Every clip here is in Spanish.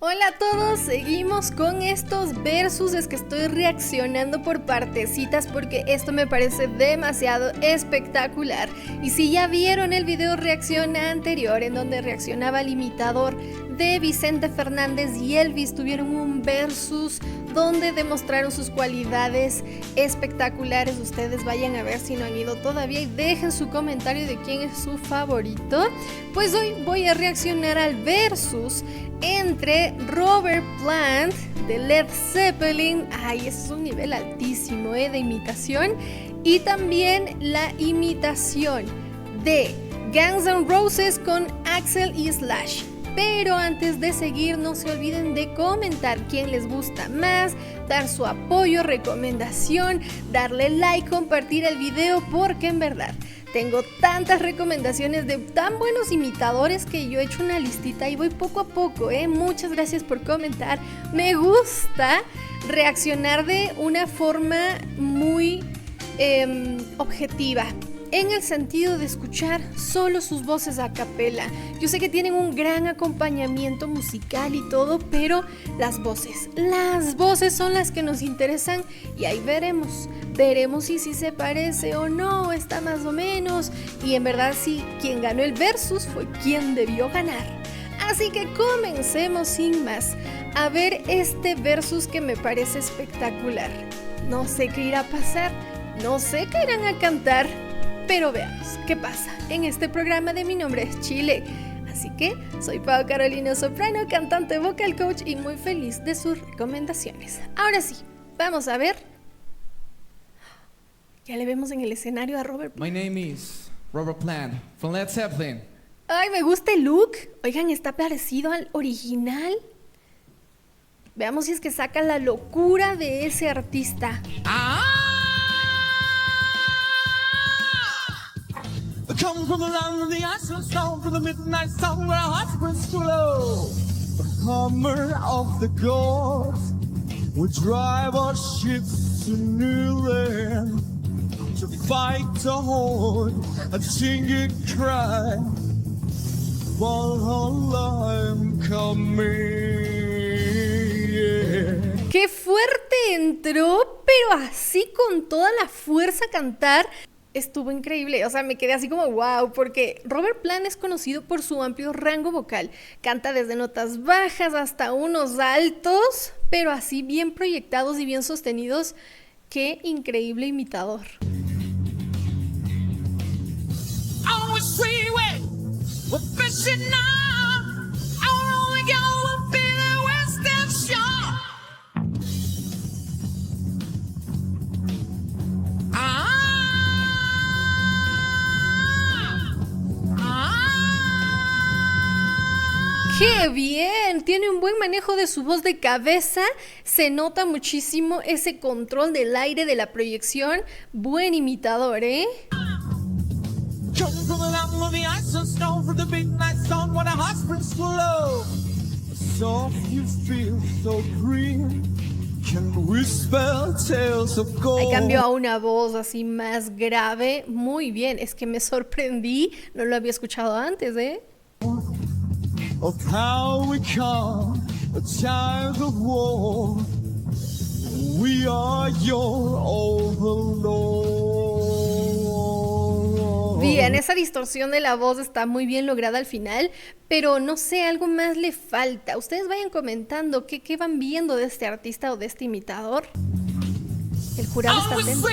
Hola a todos, seguimos con estos versus. Es que estoy reaccionando por partecitas porque esto me parece demasiado espectacular. Y si ya vieron el video reacción anterior en donde reaccionaba al imitador de Vicente Fernández y Elvis, tuvieron un versus donde demostraron sus cualidades espectaculares. Ustedes vayan a ver si no han ido todavía y dejen su comentario de quién es su favorito. Pues hoy voy a reaccionar al versus entre Robert Plant de Led Zeppelin, ese es un nivel altísimo de imitación, y también la imitación de Guns N' Roses con Axl y Slash. Pero antes de seguir, no se olviden de comentar quién les gusta más, dar su apoyo, recomendación, darle like, compartir el video, porque en verdad tengo tantas recomendaciones de tan buenos imitadores que yo he hecho una listita y voy poco a poco. Muchas gracias por comentar. Me gusta reaccionar de una forma muy objetiva, en el sentido de escuchar solo sus voces a capela. Yo sé que tienen un gran acompañamiento musical y todo, pero las voces son las que nos interesan y ahí veremos si se parece o no, está más o menos, y en verdad sí, quien ganó el versus fue quien debió ganar. Así que comencemos sin más a ver este versus que me parece espectacular. No sé qué irá a pasar, no sé qué irán a cantar, pero veamos qué pasa en este programa de Mi Nombre es Chile. Así que soy Pau Carolina Soprano, cantante, vocal coach y muy feliz de sus recomendaciones. Ahora sí, vamos a ver. Ya le vemos en el escenario a Robert Plant. My name is Robert Plant from Led Zeppelin. Ay, me gusta el look. Oigan, está parecido al original. Veamos si es que saca la locura de ese artista. Come from the land of the ice and snow, from the midnight sun where our hearts burn slow. The hammer of the gods will drive our ships to new land, to fight to hold a singing cry. Valhalla I'm coming. Yeah. ¡Qué fuerte entró! Pero así con toda la fuerza a cantar. Estuvo increíble, o sea, me quedé así como wow, porque Robert Plant es conocido por su amplio rango vocal. Canta desde notas bajas hasta unos altos, pero así bien proyectados y bien sostenidos. ¡Qué increíble imitador! ¡Qué bien! Tiene un buen manejo de su voz de cabeza. Se nota muchísimo ese control del aire, de la proyección. Buen imitador, Ahí cambió a una voz así más grave. Muy bien, es que me sorprendí. No lo había escuchado antes, Of how we come, a child of war. We are your overlord. Bien, esa distorsión de la voz está muy bien lograda al final, pero no sé, algo más le falta. Ustedes vayan comentando qué van viendo de este artista o de este imitador. El jurado está atento.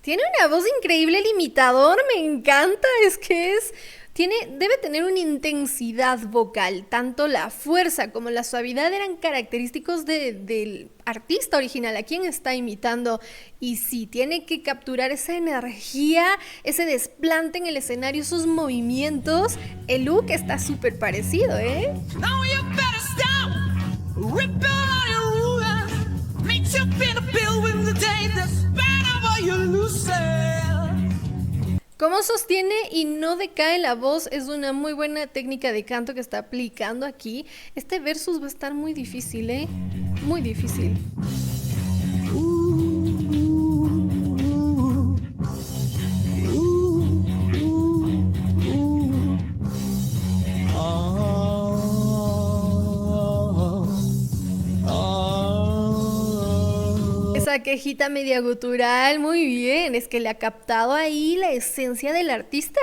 Tiene una voz increíble el imitador, me encanta, debe tener una intensidad vocal, tanto la fuerza como la suavidad eran característicos del artista original, a quien está imitando, y sí, tiene que capturar esa energía, ese desplante en el escenario, esos movimientos. El look está súper parecido, Now you better stop, rip out your rulers, make you pay the bill when the day that's bad you lose. Cómo sostiene y no decae la voz es una muy buena técnica de canto que está aplicando aquí. Este versus va a estar muy difícil, muy difícil. esa quejita media gutural, muy bien, es que le ha captado ahí la esencia del artista.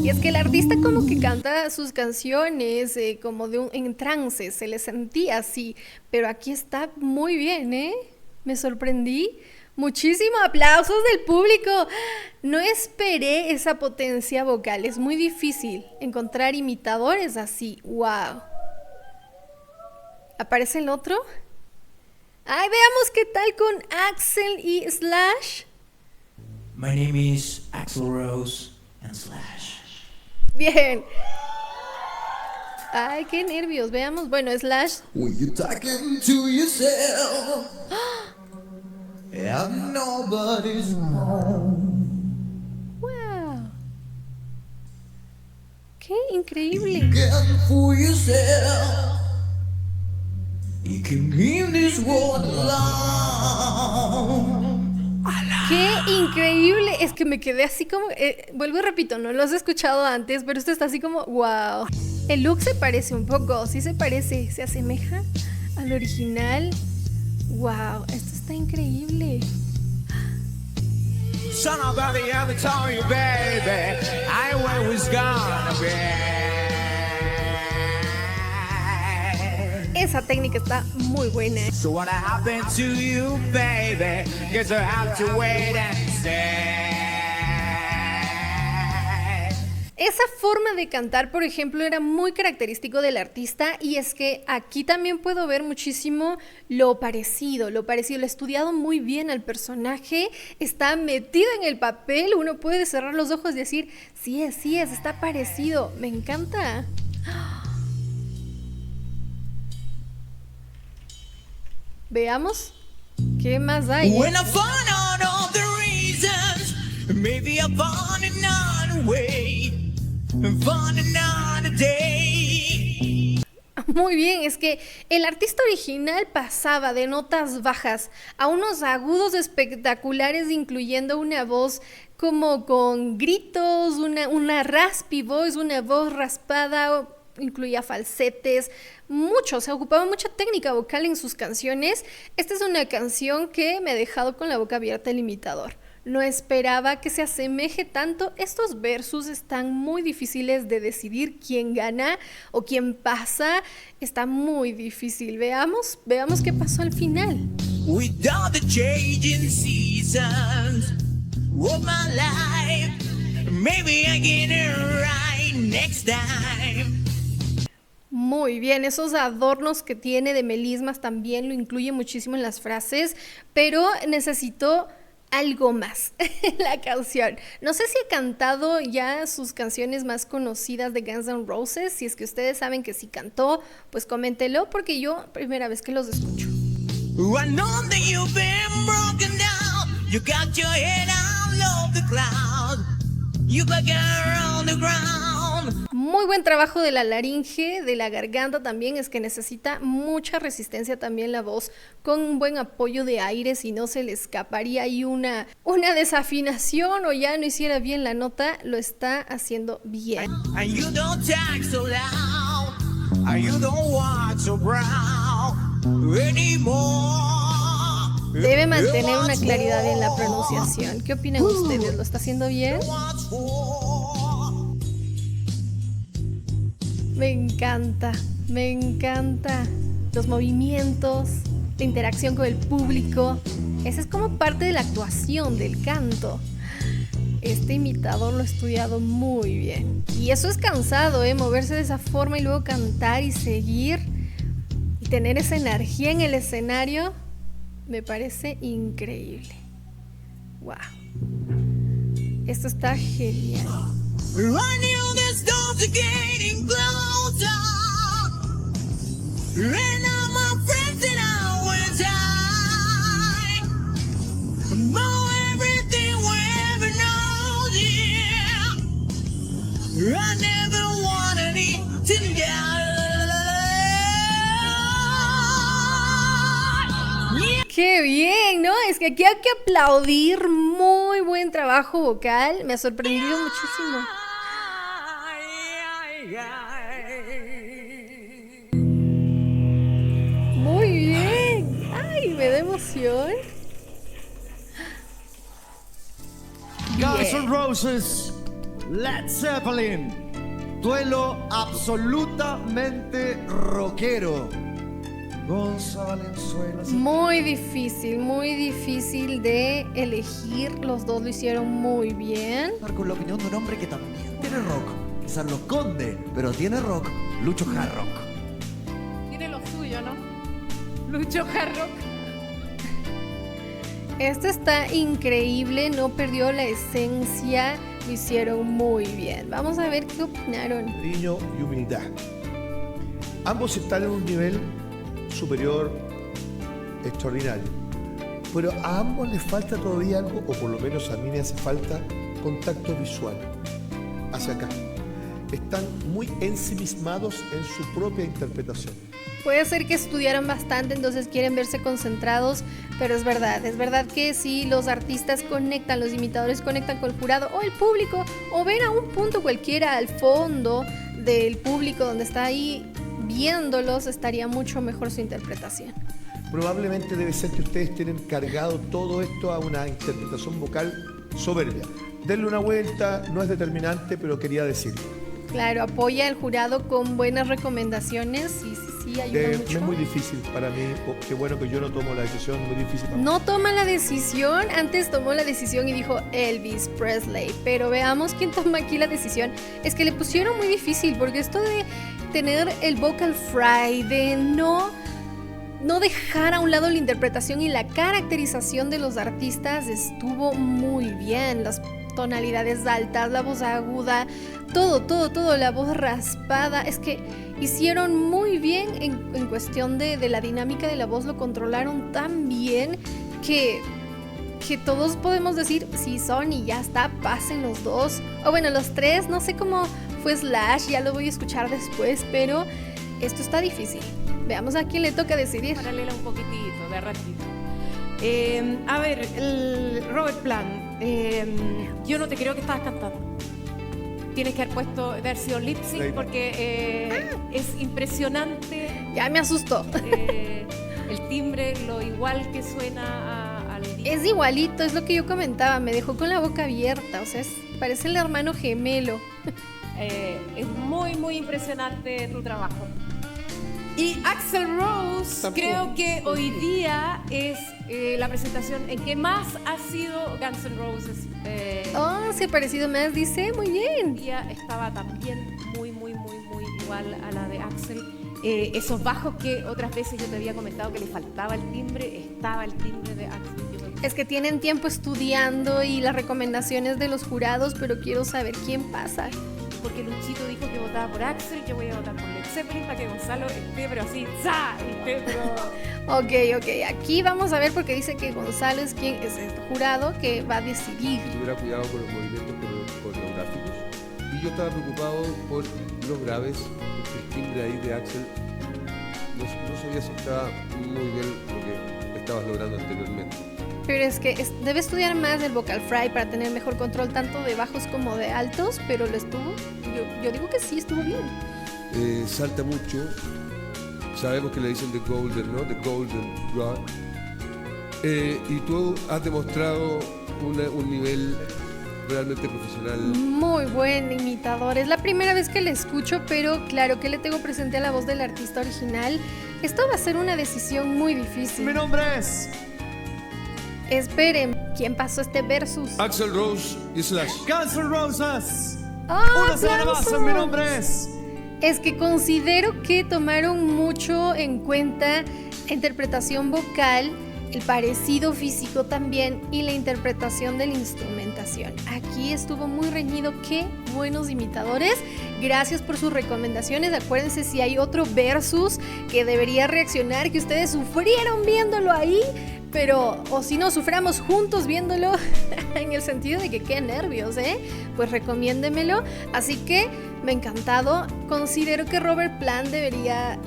Y es que el artista como que canta sus canciones como en trance, se le sentía así, pero aquí está muy bien, ¿eh? Me sorprendí. Muchísimos aplausos del público. No esperé esa potencia vocal. Es muy difícil encontrar imitadores así. ¡Wow! ¿Aparece el otro? ¡Ay, veamos qué tal con Axl y Slash! My name is Axl Rose and Slash. Bien. Ay, qué nervios. Veamos. Bueno, Slash. When you're talking to yourself and nobody's home. ¡Wow! ¡Qué increíble! Again for yourself. You can hear this world alone. ¡Qué increíble! Es que me quedé así como... vuelvo y repito, no lo has escuchado antes, pero esto está así como... ¡Wow! El look se parece un poco, sí se parece, se asemeja al original. ¡Wow! Esto está increíble. Somebody ever told you, baby, I was gonna be. Esa técnica está muy buena. So what happened to you, baby? Guess I have to wait and see. Esa forma de cantar, por ejemplo, era muy característico del artista, y es que aquí también puedo ver muchísimo lo parecido, lo he estudiado muy bien al personaje, está metido en el papel, uno puede cerrar los ojos y decir, sí es, está parecido, me encanta. Veamos, ¿qué más hay? When I find out all the reasons, maybe I find another way, find another day. Muy bien, es que el artista original pasaba de notas bajas a unos agudos espectaculares, incluyendo una voz como con gritos, una raspy voice, una voz raspada, incluía falsetes, se ocupaba mucha técnica vocal en sus canciones. Esta es una canción que me ha dejado con la boca abierta el imitador. No esperaba que se asemeje tanto. Estos versos están muy difíciles de decidir quién gana o quién pasa. Está muy difícil. Veamos qué pasó al final. Without the changing seasons of my life, maybe I get it right next time. Muy bien, esos adornos que tiene de melismas también lo incluye muchísimo en las frases, pero necesito algo más en la canción. No sé si he cantado ya sus canciones más conocidas de Guns N' Roses. Si es que ustedes saben que sí cantó, pues coméntelo, porque yo primera vez que los escucho. I know that you've been broken down. You got your head out of the cloud. You back around the ground. Muy buen trabajo de la laringe, de la garganta también. Es que necesita mucha resistencia también la voz, con un buen apoyo de aire, si no se le escaparía ahí una desafinación o ya no hiciera bien la nota. Lo está haciendo bien. And you don't talk so loud. And you don't walk so proud anymore. Debe mantener una claridad en la pronunciación. ¿Qué opinan ustedes? ¿Lo está haciendo bien? Me encanta los movimientos, la interacción con el público. Esa es como parte de la actuación, del canto. Este imitador lo ha estudiado muy bien. Y eso es cansado, moverse de esa forma y luego cantar y seguir y tener esa energía en el escenario. Me parece increíble. Wow. Esto está genial. I knew the storms are getting closer. And all my friends and I will die. Know everything we ever knows, yeah. I never wanted it to die. Yeah. ¡Qué bien! ¿No? Es que aquí hay que aplaudir. Muy buen trabajo vocal. Me ha sorprendido muchísimo. me da emoción. Guns N' Bien. Roses, Led Zeppelin. Duelo absolutamente rockero. Gonza Valenzuela. Muy difícil de elegir. Los dos lo hicieron muy bien. Con la opinión de un hombre que también tiene rock. Quizás lo esconde, pero tiene rock. Lucho Hard Rock. Tiene lo suyo, ¿no? Lucho Hard Rock. Esto está increíble, no perdió la esencia, lo hicieron muy bien. Vamos a ver qué opinaron. Cariño y humildad. Ambos están en un nivel superior extraordinario, pero a ambos les falta todavía algo, o por lo menos a mí me hace falta contacto visual hacia acá. Están muy ensimismados en su propia interpretación. Puede ser que estudiaron bastante, entonces quieren verse concentrados, pero es verdad que si los artistas conectan, los imitadores conectan con el jurado o el público, o ven a un punto cualquiera al fondo del público donde está ahí viéndolos, estaría mucho mejor su interpretación. Probablemente debe ser que ustedes tienen cargado todo esto a una interpretación vocal soberbia. Denle una vuelta, no es determinante, pero quería decirlo. Claro, apoya al jurado con buenas recomendaciones, sí, ayuda Es mucho. muy difícil para mí, qué bueno que yo no tomo la decisión, muy difícil para mí. No toma la decisión, antes tomó la decisión y dijo Elvis Presley, pero veamos quién toma aquí la decisión. Es que le pusieron muy difícil, porque esto de tener el vocal fry, de no dejar a un lado la interpretación y la caracterización de los artistas estuvo muy bien. Las tonalidades altas, la voz aguda, todo, la voz raspada. Es que hicieron muy bien en cuestión de la dinámica de la voz, lo controlaron tan bien que todos podemos decir sí son y ya está, pasen los dos. O bueno, los tres, no sé cómo fue Slash, ya lo voy a escuchar después, pero esto está difícil. Veamos a quién le toca decidir. Paralela un poquitito, de ratito. A ver, el Robert Plant, yo no te creo que estabas cantando. Tienes que haber sido lip sync porque es impresionante Ya me asustó. el timbre, lo igual que suena al disco. Es igualito, es lo que yo comentaba, me dejó con la boca abierta, o sea, parece el hermano gemelo. Es muy impresionante tu trabajo. Y Axl Rose, Tampoco. creo que hoy día es la presentación en que más ha sido Guns N' Roses. Oh, se ha parecido más, dice, muy Hoy bien. día estaba también muy igual a la de Axl. Esos bajos que otras veces yo te había comentado que le faltaba el timbre, estaba el timbre de Axl. Es que tienen tiempo estudiando y las recomendaciones de los jurados, pero quiero saber quién pasa. Porque Luchito dijo que votaba por Axl, yo voy a votar por Led Zeppelin para que Gonzalo esté, pero así, ¡za! Esté, pero... Ok, aquí vamos a ver porque dice que Gonzalo es quien es el jurado que va a decidir. Tuviera cuidado con los movimientos coreográficos. Y yo estaba preocupado por los graves, porque el timbre ahí de Axl no sabía si estaba muy bien lo que estabas logrando anteriormente. Pero es que debe estudiar más el vocal fry para tener mejor control tanto de bajos como de altos, pero lo estuvo. Yo digo que sí, estuvo bien. Salta mucho. Sabemos que le dicen The Golden, ¿no? The Golden Rod. Y tú has demostrado un nivel realmente profesional. Muy buen imitador. Es la primera vez que le escucho, pero claro que le tengo presente a la voz del artista original. Esto va a ser una decisión muy difícil. Mi nombre es Esperen, ¿quién pasó este versus? Axl Rose y Slash. Guns N' Roses. ¡Oh, Una semana más, aplausos! mi nombre es Es que considero que tomaron mucho en cuenta la interpretación vocal, el parecido físico también y la interpretación de la instrumentación. Aquí estuvo muy reñido. Qué buenos imitadores. Gracias por sus recomendaciones. Acuérdense si hay otro versus que debería reaccionar, que ustedes sufrieron viéndolo ahí, pero o si no, suframos juntos viéndolo en el sentido de que qué nervios, pues recomiéndemelo. Así que me ha encantado. Considero que Robert Plant debería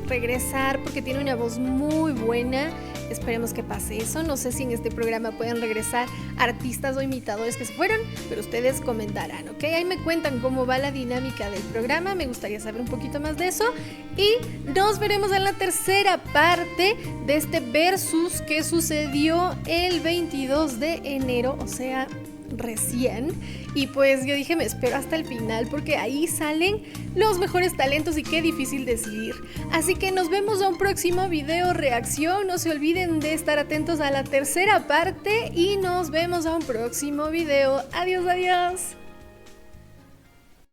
regresar porque tiene una voz muy buena esperemos que pase eso. No sé si en este programa pueden regresar artistas o imitadores que se fueron, pero ustedes comentarán, ¿ok? Ahí me cuentan cómo va la dinámica del programa, me gustaría saber un poquito más de eso. Y nos veremos en la tercera parte de este versus que sucedió el 22 de enero, o sea, recién. Y pues yo dije, me espero hasta el final porque ahí salen los mejores talentos y qué difícil decidir. Así que nos vemos a un próximo video reacción. No se olviden de estar atentos a la tercera parte y nos vemos a un próximo video. Adiós, adiós.